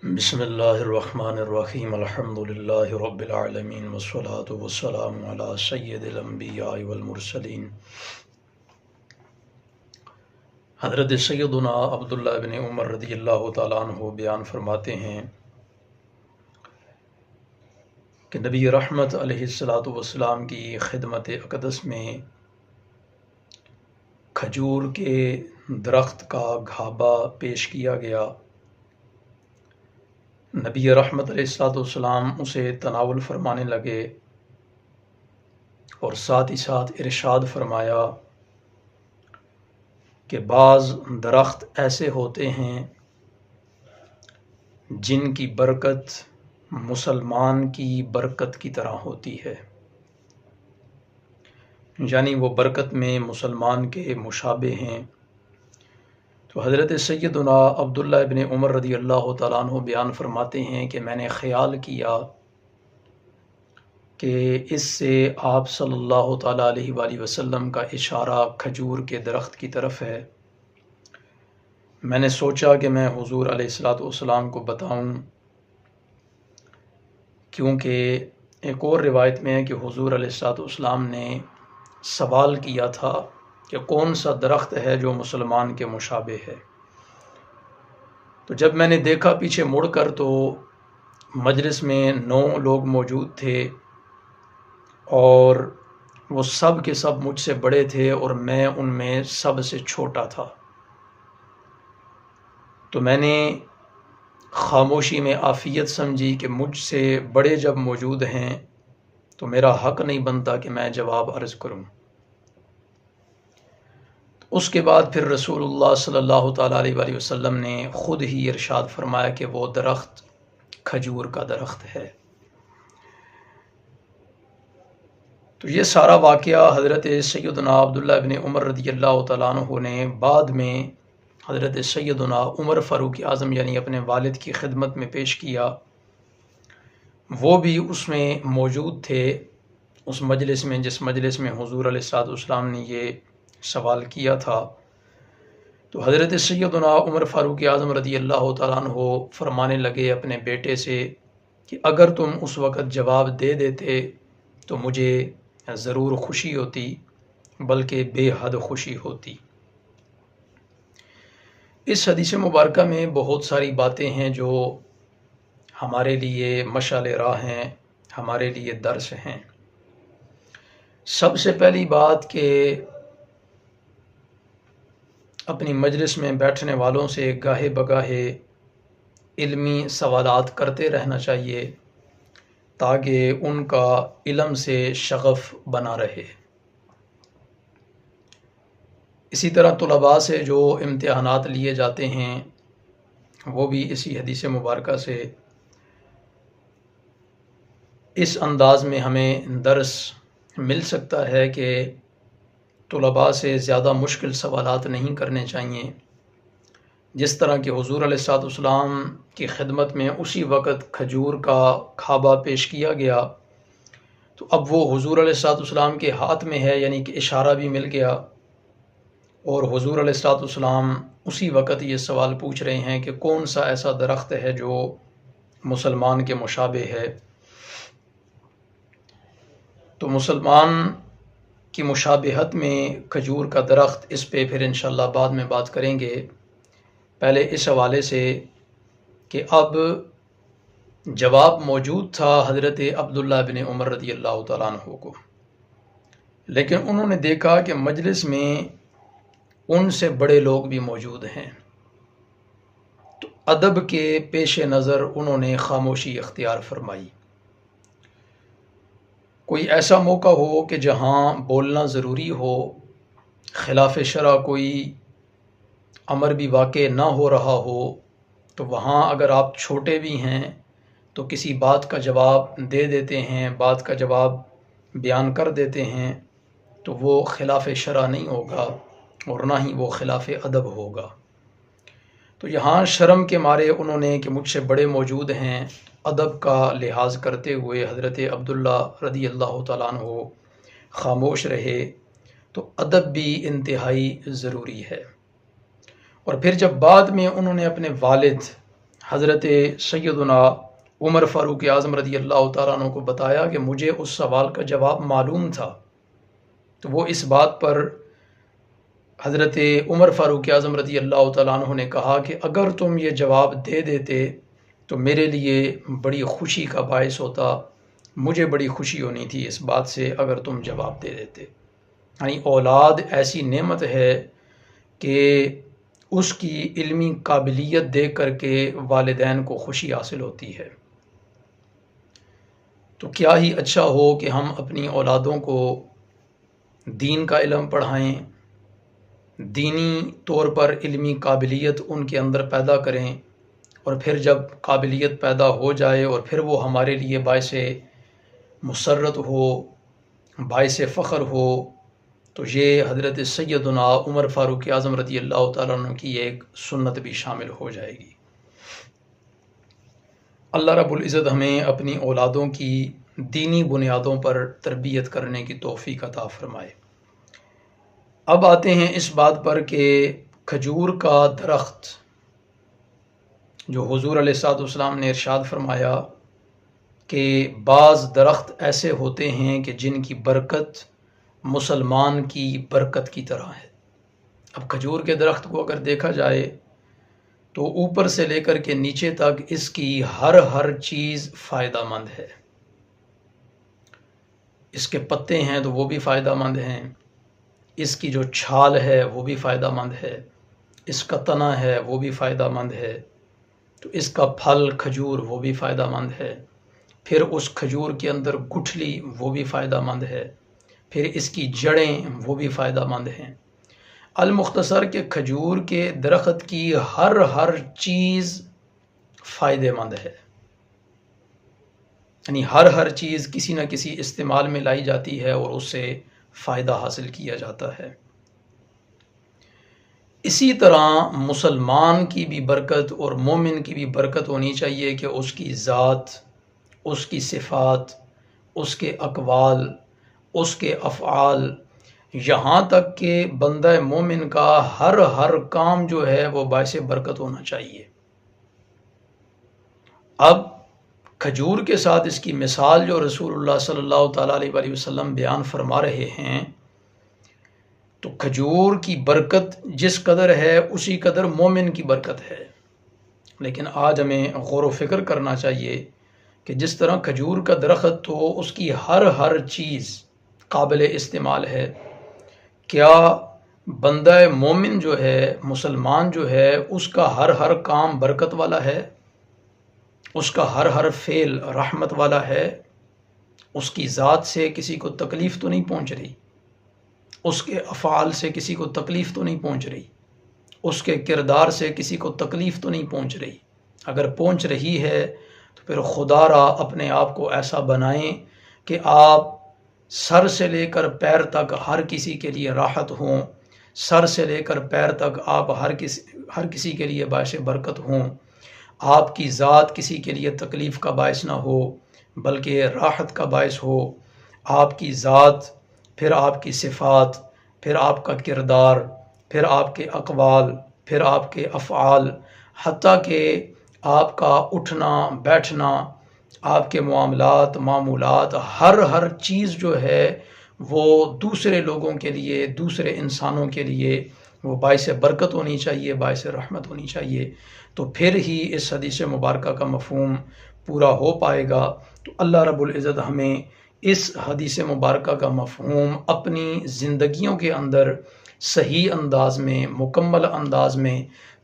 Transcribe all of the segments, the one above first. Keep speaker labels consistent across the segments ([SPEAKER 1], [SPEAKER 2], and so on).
[SPEAKER 1] بسم اللہ الرحمن الرحیم الحمد للہ رب العالمین والصلاة والسلام علی سید الانبیاء والمرسلین حضرت سیدنا عبداللہ بن عمر رضی اللہ تعالیٰ عنہ بیان فرماتے ہیں کہ نبی رحمت علیہ السلام کی خدمت اقدس میں کھجور کے درخت کا گھابا پیش کیا گیا۔ نبی رحمت علیہ السلام اسے تناول فرمانے لگے اور ساتھ ہی ساتھ ارشاد فرمایا کہ بعض درخت ایسے ہوتے ہیں جن کی برکت مسلمان کی برکت کی طرح ہوتی ہے، یعنی وہ برکت میں مسلمان کے مشابہ ہیں۔ تو حضرت سیدنا عبداللہ ابن عمر رضی اللہ تعالیٰ عنہ بیان فرماتے ہیں کہ میں نے خیال کیا کہ اس سے آپ صلی اللہ تعالیٰ علیہ وآلہ وسلم کا اشارہ کھجور کے درخت کی طرف ہے۔ میں نے سوچا کہ میں حضور علیہ السلام کو بتاؤں، کیونکہ ایک اور روایت میں ہے کہ حضور علیہ السلام نے سوال کیا تھا کہ کون سا درخت ہے جو مسلمان کے مشابہ ہے۔ تو جب میں نے دیکھا پیچھے مڑ کر تو مجلس میں 9 لوگ موجود تھے اور وہ سب کے سب مجھ سے بڑے تھے اور میں ان میں سب سے چھوٹا تھا۔ تو میں نے خاموشی میں عافیت سمجھی کہ مجھ سے بڑے جب موجود ہیں تو میرا حق نہیں بنتا کہ میں جواب عرض کروں۔ اس کے بعد پھر رسول اللہ صلی اللہ تعالیٰ علیہ وآلہ وسلم نے خود ہی ارشاد فرمایا کہ وہ درخت کھجور کا درخت ہے۔ تو یہ سارا واقعہ حضرت سیدنا عبداللہ ابن عمر رضی اللہ تعالیٰ عنہ نے بعد میں حضرت سیدنا عمر فاروق اعظم یعنی اپنے والد کی خدمت میں پیش کیا۔ وہ بھی اس میں موجود تھے، اس مجلس میں جس مجلس میں حضور علیہ السلام نے یہ سوال کیا تھا۔ تو حضرت سیدنا عمر فاروق اعظم رضی اللہ تعالیٰ عنہ فرمانے لگے اپنے بیٹے سے کہ اگر تم اس وقت جواب دے دیتے تو مجھے ضرور خوشی ہوتی، بلکہ بے حد خوشی ہوتی۔ اس حدیث مبارکہ میں بہت ساری باتیں ہیں جو ہمارے لیے مشعل راہ ہیں، ہمارے لیے درس ہیں۔ سب سے پہلی بات کہ اپنی مجلس میں بیٹھنے والوں سے گاہے بگاہے علمی سوالات کرتے رہنا چاہیے تاکہ ان کا علم سے شغف بنا رہے۔ اسی طرح طلباء سے جو امتحانات لیے جاتے ہیں وہ بھی اسی حدیث مبارکہ سے اس انداز میں ہمیں درس مل سکتا ہے کہ طلباء سے زیادہ مشکل سوالات نہیں کرنے چاہیے۔ جس طرح کہ حضور علیہ السلام کی خدمت میں اسی وقت کھجور کا کھابا پیش کیا گیا، تو اب وہ حضور علیہ السلام کے ہاتھ میں ہے، یعنی کہ اشارہ بھی مل گیا، اور حضور علیہ السلام اسی وقت یہ سوال پوچھ رہے ہیں کہ کون سا ایسا درخت ہے جو مسلمان کے مشابہ ہے۔ تو مسلمان کی مشابہت میں کھجور کا درخت، اس پہ پھر انشاءاللہ بعد میں بات کریں گے۔ پہلے اس حوالے سے کہ اب جواب موجود تھا حضرت عبداللہ بن عمر رضی اللہ تعالیٰ عنہ کو، لیکن انہوں نے دیکھا کہ مجلس میں ان سے بڑے لوگ بھی موجود ہیں، تو ادب کے پیش نظر انہوں نے خاموشی اختیار فرمائی۔ کوئی ایسا موقع ہو کہ جہاں بولنا ضروری ہو، خلاف شرع کوئی امر بھی واقع نہ ہو رہا ہو، تو وہاں اگر آپ چھوٹے بھی ہیں تو کسی بات کا جواب دے دیتے ہیں، بات کا جواب بیان کر دیتے ہیں، تو وہ خلاف شرع نہیں ہوگا اور نہ ہی وہ خلاف ادب ہوگا۔ تو یہاں شرم کے مارے انہوں نے کہ مجھ سے بڑے موجود ہیں، ادب کا لحاظ کرتے ہوئے حضرت عبداللہ رضی اللہ تعالیٰ عنہ خاموش رہے۔ تو ادب بھی انتہائی ضروری ہے۔ اور پھر جب بعد میں انہوں نے اپنے والد حضرت سیدنا عمر فاروق اعظم رضی اللہ تعالیٰ عنہ کو بتایا کہ مجھے اس سوال کا جواب معلوم تھا، تو وہ اس بات پر حضرت عمر فاروق اعظم رضی اللہ تعالیٰ عنہ نے کہا کہ اگر تم یہ جواب دے دیتے تو میرے لیے بڑی خوشی کا باعث ہوتا، مجھے بڑی خوشی ہونی تھی اس بات سے اگر تم جواب دے دیتے۔ یعنی اولاد ایسی نعمت ہے کہ اس کی علمی قابلیت دیکھ کر کے والدین کو خوشی حاصل ہوتی ہے۔ تو کیا ہی اچھا ہو کہ ہم اپنی اولادوں کو دین کا علم پڑھائیں، دینی طور پر علمی قابلیت ان کے اندر پیدا کریں، اور پھر جب قابلیت پیدا ہو جائے اور پھر وہ ہمارے لیے باعث مسرت ہو، باعث فخر ہو، تو یہ حضرت سیدنا عمر فاروق اعظم رضی اللہ تعالیٰ عنہ کی ایک سنت بھی شامل ہو جائے گی۔ اللہ رب العزت ہمیں اپنی اولادوں کی دینی بنیادوں پر تربیت کرنے کی توفیق عطا فرمائے۔ اب آتے ہیں اس بات پر کہ کھجور کا درخت جو حضور علیہ الصلوۃ والسلام نے ارشاد فرمایا کہ بعض درخت ایسے ہوتے ہیں کہ جن کی برکت مسلمان کی برکت کی طرح ہے۔ اب کھجور کے درخت کو اگر دیکھا جائے تو اوپر سے لے کر کے نیچے تک اس کی ہر چیز فائدہ مند ہے۔ اس کے پتے ہیں تو وہ بھی فائدہ مند ہیں، اس کی جو چھال ہے وہ بھی فائدہ مند ہے، اس کا تنا ہے وہ بھی فائدہ مند ہے، تو اس کا پھل کھجور وہ بھی فائدہ مند ہے، پھر اس کھجور کے اندر گٹھلی وہ بھی فائدہ مند ہے، پھر اس کی جڑیں وہ بھی فائدہ مند ہیں۔ المختصر کہ کھجور کے درخت کی ہر چیز فائدہ مند ہے، یعنی ہر چیز کسی نہ کسی استعمال میں لائی جاتی ہے اور اس سے فائدہ حاصل کیا جاتا ہے۔ اسی طرح مسلمان کی بھی برکت اور مومن کی بھی برکت ہونی چاہیے کہ اس کی ذات، اس کی صفات، اس کے اقوال، اس کے افعال، یہاں تک کہ بندہ مومن کا ہر کام جو ہے وہ باعث برکت ہونا چاہیے۔ اب کھجور کے ساتھ اس کی مثال جو رسول اللہ صلی اللہ تعالیٰ علیہ وسلم بیان فرما رہے ہیں، تو کھجور کی برکت جس قدر ہے اسی قدر مومن کی برکت ہے۔ لیکن آج ہمیں غور و فکر کرنا چاہیے کہ جس طرح کھجور کا درخت تو اس کی ہر چیز قابل استعمال ہے، کیا بندہ مومن جو ہے، مسلمان جو ہے، اس کا ہر کام برکت والا ہے؟ اس کا ہر فعل رحمت والا ہے؟ اس کی ذات سے کسی کو تکلیف تو نہیں پہنچ رہی؟ اس کے افعال سے کسی کو تکلیف تو نہیں پہنچ رہی؟ اس کے کردار سے کسی کو تکلیف تو نہیں پہنچ رہی؟ اگر پہنچ رہی ہے تو پھر خدا را اپنے آپ کو ایسا بنائیں کہ آپ سر سے لے کر پیر تک ہر کسی کے لیے راحت ہوں، سر سے لے کر پیر تک آپ ہر کسی کے لیے باعث برکت ہوں، آپ کی ذات کسی کے لیے تکلیف کا باعث نہ ہو بلکہ راحت کا باعث ہو۔ آپ کی ذات، پھر آپ کی صفات، پھر آپ کا کردار، پھر آپ کے اقوال، پھر آپ کے افعال، حتیٰ کہ آپ کا اٹھنا بیٹھنا، آپ کے معمولات، ہر چیز جو ہے وہ دوسرے لوگوں کے لیے، دوسرے انسانوں کے لیے وہ باعث برکت ہونی چاہیے، باعث رحمت ہونی چاہیے، تو پھر ہی اس حدیث مبارکہ کا مفہوم پورا ہو پائے گا۔ تو اللہ رب العزت ہمیں اس حدیث مبارکہ کا مفہوم اپنی زندگیوں کے اندر صحیح انداز میں، مکمل انداز میں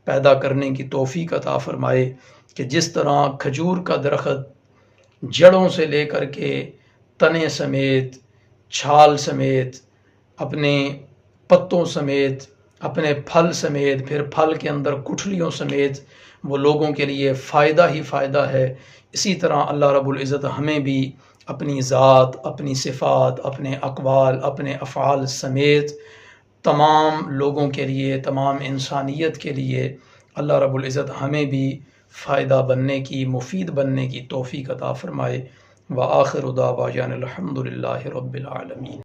[SPEAKER 1] پیدا کرنے کی توفیق عطا فرمائے کہ جس طرح کھجور کا درخت جڑوں سے لے کر کے تنے سمیت، چھال سمیت، اپنے پتوں سمیت، اپنے پھل سمیت، پھر پھل کے اندر گٹھلیوں سمیت وہ لوگوں کے لیے فائدہ ہی فائدہ ہے، اسی طرح اللہ رب العزت ہمیں بھی اپنی ذات، اپنی صفات، اپنے اقوال، اپنے افعال سمیت تمام لوگوں کے لیے، تمام انسانیت کے لیے اللہ رب العزت ہمیں بھی فائدہ بننے کی، مفید بننے کی توفیق عطا فرمائے۔ وآخر دعوانا الحمد للہ رب العالمین۔